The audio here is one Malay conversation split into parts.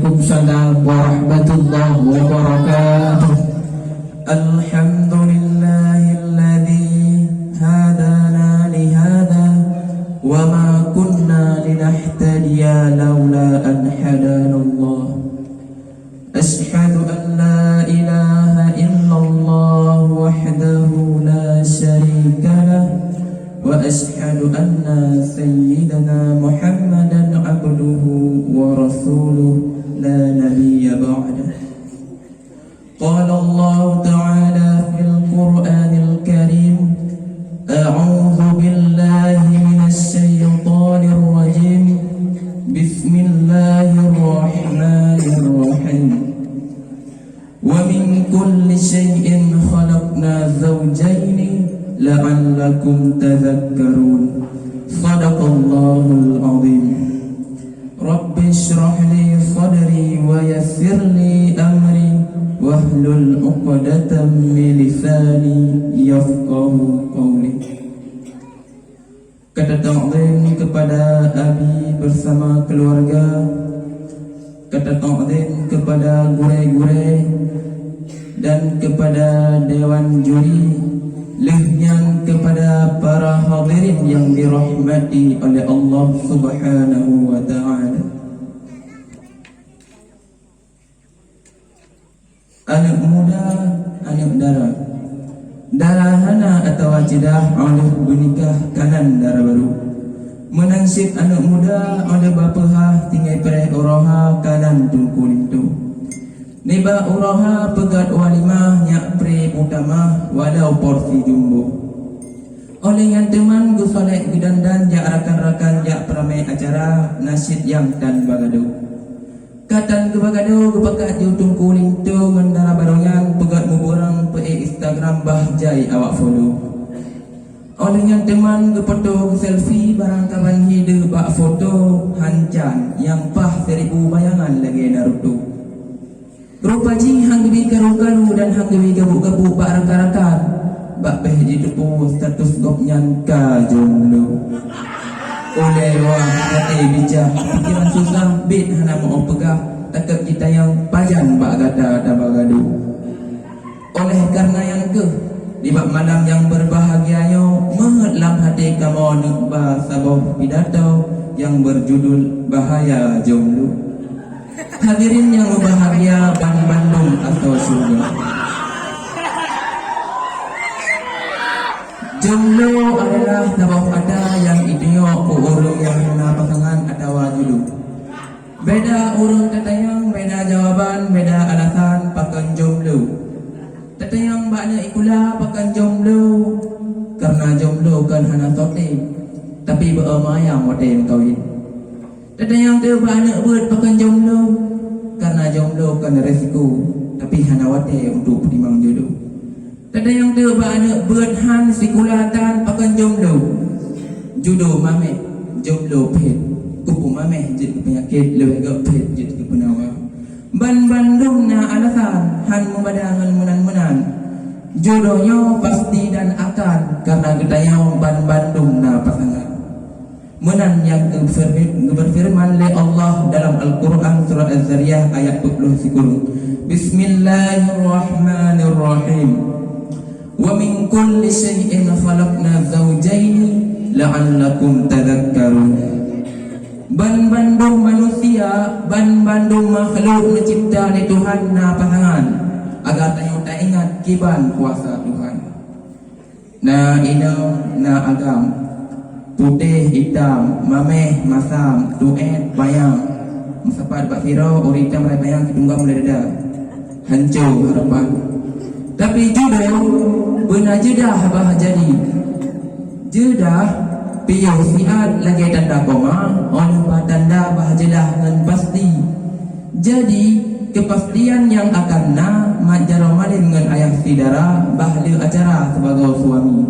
Waalaikumsalam warahmatullahi wabarakatuh. Alhamdulillahilladzi hadana lihada wa ma kunna linahtadiya laula an hadanallah. Ashhadu an la ilaha illallah wahdahu la syarika lah wa ashhadu anna sayyidana Muhammadan abduhu wa rasuluh la nabiyya ba'dah. Qala Allah ta'ala fil Qur'anil Karim, a'udzu billahi minasy syaithanir rajim. Bismillahirrahmanirrahim. Wa min kulli syai'in khalaqna zawjayn la'allakum tadhakkarun. Shadaqallahul azim. Rabbi shrah li sadri wa yassir li amri wahlul 'uqdatam min lisani yafqahu qawli. Kata ta'zim kepada abi bersama keluarga, kata ta'zim kepada gure-gure dan kepada dewan juri, lehnya kepada para hadirin yang dirahmati oleh Allah Subhanahu wa ta'ala. Anak muda, anak darah, darahana atau wajidah oleh bernikah kanan darah baru. Menansib anak muda oleh bapahah tinggal pereh uraha kanan tungkul itu. Niba uraha pegat walimah nyak pre utama walau porsi jumbo. Oleh yang teman gusolek gedandan jak rakan-rakan jak peramai acara nasyid yang dan bagado. Katan ke bagado kepakat ju tungkul itu ngendara barongan pegat muborang pe Instagram bahjai awak follow. Oleh yang teman ke foto selfie barang kawan hidup bak foto hancan yang pah 1000 bayangan lagi Naruto. Rupa ji hang gebi karu-karu dan hang gebi gabuk-gabuk bak rakan-rakan. Bak peh ji tepu status gop nyangka jomblo. Oleh wah hati bijak pikiran susah bit hana mau pegah takut kita yang pajan bak gata dan bagadu. Oleh karena yang ke di bak malam yang berbahagiayo mengetlam hati kamu nekba sabah pidato yang berjudul Bahaya Jomblo. Hadirin yang berbahagia Bandung atau surga. Jomblo adalah sabah ada yang idio ku urung yang kena pasangan atau julu. Beda urung tatayang, beda jawaban, beda alasan pakan jomblo. Tatayang baknya ikulah pakan jomblo karena jomblo kan hana sote tapi beremayang wate kawin. Tatayang tu baknya buat pakan jomblo karena jomblo kan resiko tapi hana wate untuk petimang jodoh. Tatayang tu baknya buat han sikulatan pakan jomblo. Jodoh mame jomblo pet kupu mame jadi penyakit lebih gak pet jadi kepenawa. Bandung na alasan han membadangan menan-menan jodohnya pasti dan akan karena gedayang Bandung na pasangan menan yang berfirman oleh Allah dalam Al-Quran surah Az-Zariyah ayat 20 Bismillahirrahmanirrahim. Wa min kulli syai'in khalaqna zawjayn la'allakum tadhakkarun. Bandung manusia, bandung makhluk mencipta oleh Tuhan na pasangan agar tayo tak ingat kiban kuasa Tuhan. Na ino na agam putih hitam mameh masam tuet bayang masapat bakiro urita mulai bayang kitunggang mulai dada hancur harapan. Tapi jodoh benar jedah bah jadi jedah piyo siat lagi tanda koma on tanda bahajalah dengan pasti. Jadi kepastian yang akan na majaro malin dengan ayah sidara bahli acara sebagai suami.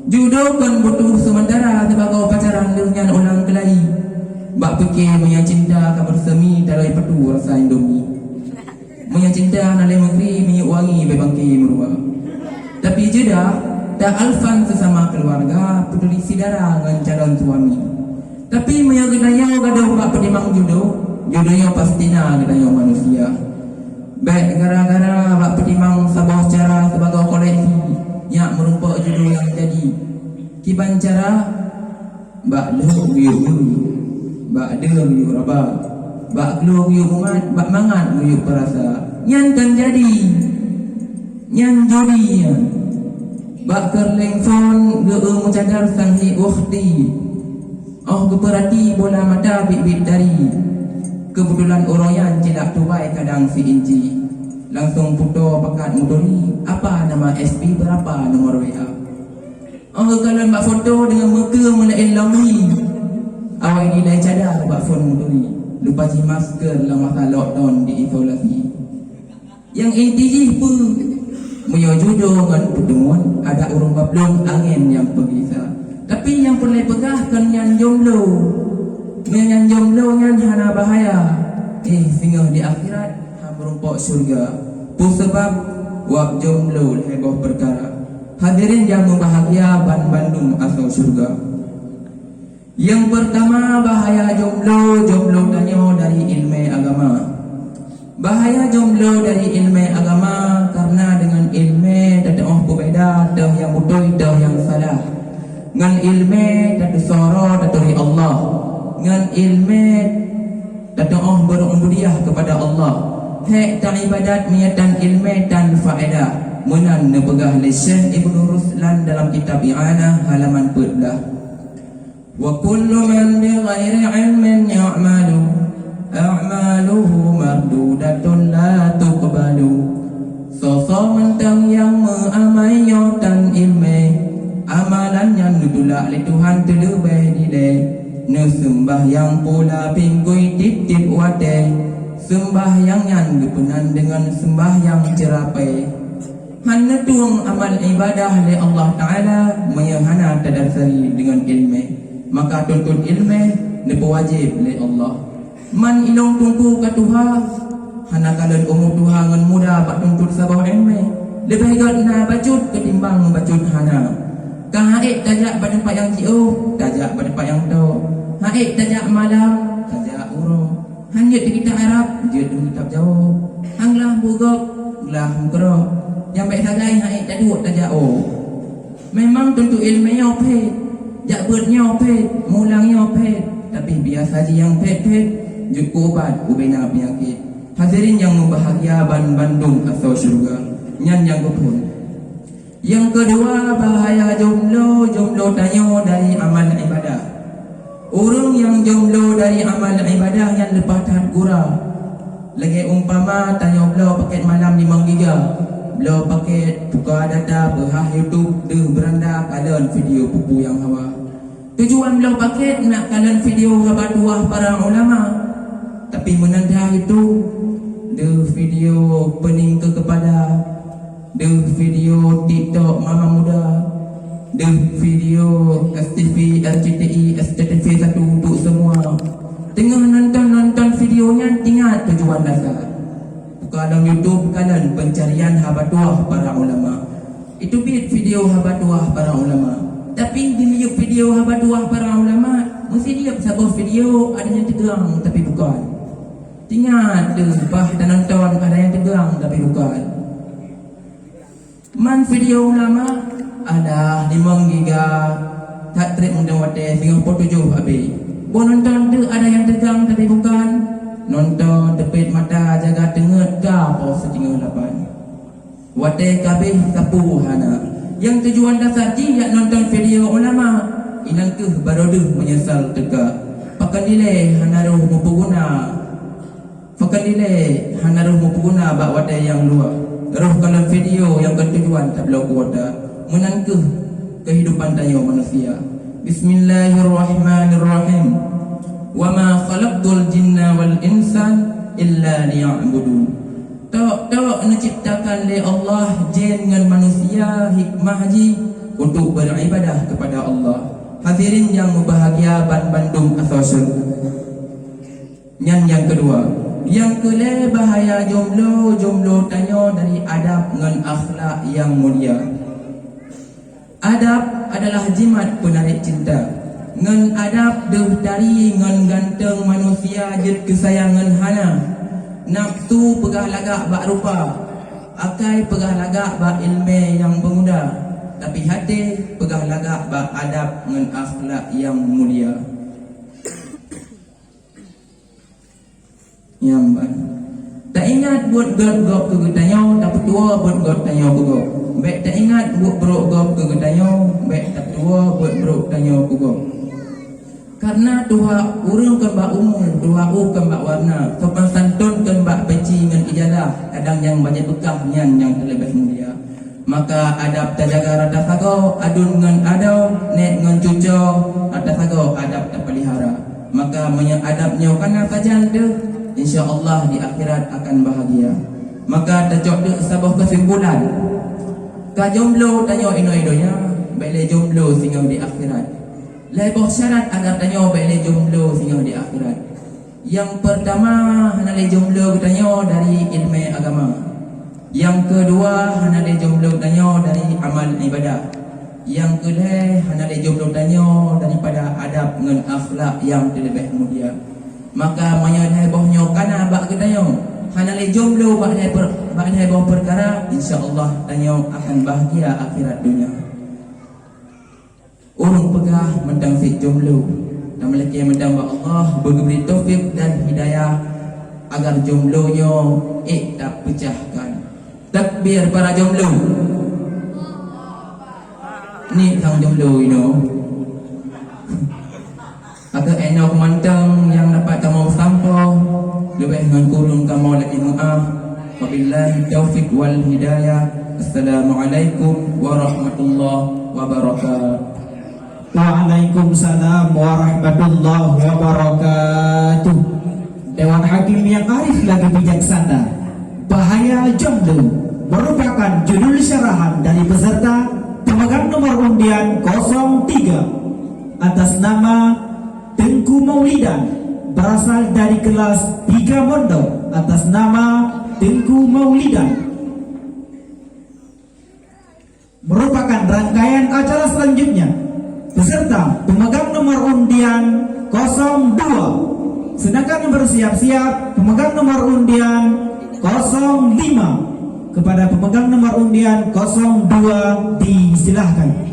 Jodoh kan butuh sementara sebagai pacaran dengan orang kelahi. Bak fikir punya cinta kabar semi dalai petu rasa indomie. Punya cinta nalai negeri minyak wangi bebangki merua. Tapi jedah tak alfan sesama keluarga peduli sidara dengan calon suami. Tapi menyagedaya gaduh bak pedimang jodoh jodohnya pastinya katanya manusia. Baik gara-gara bak pertimbang sebuah cara sebagai koleksi yang merumpak jodoh yang jadi. Kiban cara bak lu yuk bak de yuk raba bak lu yuk umat bak mangat yuk perasa. Nyan kan jadi nyan jodi bak kerleng phone ge mucadar sanghi ukhti. Oh keperhati bola mata bibit dari. Kebetulan orang yang cilak tuai kadang si inci. Langsung puto pakat mudori. Apa nama SP berapa nomor WA. Oh kalau mbak foto dengan muka mulain lami. Awak ini lain cadar mbak phone mudori. Lupa ci masker lah masa lockdown di isolasi. Yang inti je pun punya jodoh dengan pertemuan. Ada orang bablong angin yang bergisah. Tapi yang perlu pegahkan yang jomblo. Yang jomblo yang hana bahaya. Sehingga di akhirat merumpak surga. Pun sebab wak jomblo heboh perkara. Hadirin yang membahagia ban Bandung asal surga. Yang pertama bahaya jomblo. Jomblo tanya dari ilmu agama. Bahaya jomblo dari ilmu agama karena dengan ilmu tak ada berbeza, dah yang betul, dah yang salah. Dengan ilmu tak ada suara dari Allah. Dengan ilmu tak ada berubudiah kepada Allah. Hak tak ibadat niatan ilmu dan faedah. Menan nepegah oleh Syekh Ibnu Ruslan dalam kitab I'anah halaman 14. Wa kullu man bi ghairi ilmin ya'malu a'maluhu mardudatun la tuqbalu. Sosok mentang yang mengamaykan ilmu, amalan yang ditolak oleh Tuhan terlebih nilai. Sembah yang pula pinggui tip-tip wate. Sembah yang gepenan dengan sembah yang cerapai. Hana tuang amal ibadah oleh Allah Ta'ala mayahana tadasari dengan ilmu. Maka tuntut ilmu nepa wajib oleh Allah. Man ilong tunggu ke Tuhan. Hana kalan umur Tuhan dengan mudah bak tuntut sabah ilmu. Lebih gat na bacut ketimbang bacut hana. Kahait tajak pada tempat yang jauh, tajak pada tempat yang jauh. Haid tajak malam, tajak urut. Hanyut di kitab Arab, jut di kitab jauh. Hanglah bugok, gelah mukro. Yang baik sagai haid tajuk tajak oh. Memang tentu ilmunya opet, jakbernya opet, mulangnya opet. Tapi biasa je yang pet-pet, jut ubat ubena penyakit. Hadirin yang membahagia ban Bandung asal syurga. Nyan yang kepun. Yang kedua bahaya jomblo. Jomblo tanya dari amal ibadah. Orang yang jomblo dari amal ibadah yang lepas tahan gura. Lagi umpama tanya beliau paket malam 5 giga. Beliau paket buka data berhah YouTube deh beranda kalian video pupu yang hawa. Tujuan beliau paket nak kalian video habat tuah para ulama. Tapi menanda itu deh video pening ke kepada, deh video TikTok mama muda, deh video STV, RCTI, STTV satu untuk semua. Tengah nonton videonya ingat tujuan dasar. Buka dalam YouTube kalian pencarian habatuah para ulama. Itu video habatuah para ulama. Tapi di video habatuah para ulama mesti dia sebuah video ada yang tegang tapi bukan. Ingat bah dan nonton ada yang tegang tapi bukan. Man video ulama ada 5 giga tak trip undang wate 37 habis. Bo nonton tu ada yang tegang tapi bukan. Nonton tepit mata jaga tenget kau setengah 8. Wate kabeh sapu hana. Yang tujuan dasar dia nonton video ulama. Inang ke baru menyesal tegak. Pakai nilai hanaruh mempuguna. Pakai nilai hanaruh mempuguna bak wate yang luar. Roh kalau video yang bertujuan tak belum kuota. Menangkeh kehidupan tanya manusia. Bismillahirrahmanirrahim. Wa ma khalaqtul jinna wal insan illa liya'budun. Tak menciptakan oleh Allah jin dengan manusia hikmah haji untuk beribadah kepada Allah. Hadirin yang berbahagia ban Bandung asal syurga. Yang kedua, yang kelima bahaya jomblo. Jomblo tanya dari adab dengan akhlak yang mulia. Adab adalah jimat penarik cinta. ngan adab deh dari ngan ganteng manusia jet kesayangan hana. Nafsu pegah lagak bak rupa, akai pegah lagak bak ilmu yang pemuda, tapi hati pegah lagak bak adab ngan akhlak yang mulia. Yang baik. Tak ingat buat gop ke getanyo, tak tua buat gop tanyo ke gop. Baik tak ingat buat berok gop ke getanyo, baik tak tua buat berok tanyo ke gop. Karena Tuhan urung kan bak umum, Tuhan kan bak warna, sopan santun kan bak peci dengan ijalah, kadang yang banyak bekah nyan yang terlebih mulia. Maka adab terjaga rata sago, adun ngan adau, net ngan cuco, rata sago adab terpelihara. Maka adabnya kana kajan tu, insya-Allah di akhirat akan bahagia. Maka tajok tu sebuah kesimpulan. Ka jomblo tanyo ino-inonya, baiklah jomblo sehingga di akhirat. Lebih syarat agar tanyo baiklah jomblo sehingga di akhirat. Yang pertama, hanale jomblo tanyo dari ilmu agama. Yang kedua, hanale jomblo tanyo dari amal ibadah. Yang kedua, hanale jomblo tanyo daripada adab dengan akhlak yang terlebih mulia. Maka menyadai bohnya kana bak tanyo, hanale jomblo bak heboh perkara, insya-Allah tanyo akan bahagia akhirat dunia. Urung pegah mendang si jomblo dan melaki mendang ba Allah beri taufik dan hidayah agar jomblonya tak pecahkan. Takbir para jomblo. Ni sang jomblo Agar enak mantang yang dapat kamu sampo lebih dengan kurung kamu lagi maaf. Wabillahi taufik wal hidayah. Assalamualaikum warahmatullahi wabarakatuh. Waalaikumsalam warahmatullahi wabarakatuh. Dewan Hakim yang arif lagi bijaksana. Bahaya jomblo merupakan judul syarahan dari peserta pemegang nomor undian 03 atas nama Tengku Maulidan, berasal dari kelas 3 Mondok atas nama Tengku Maulidan. Merupakan rangkaian acara selanjutnya. Peserta pemegang nomor undian 02, sedangkan yang bersiap-siap pemegang nomor undian 05. Kepada pemegang nomor undian 02 disilahkan.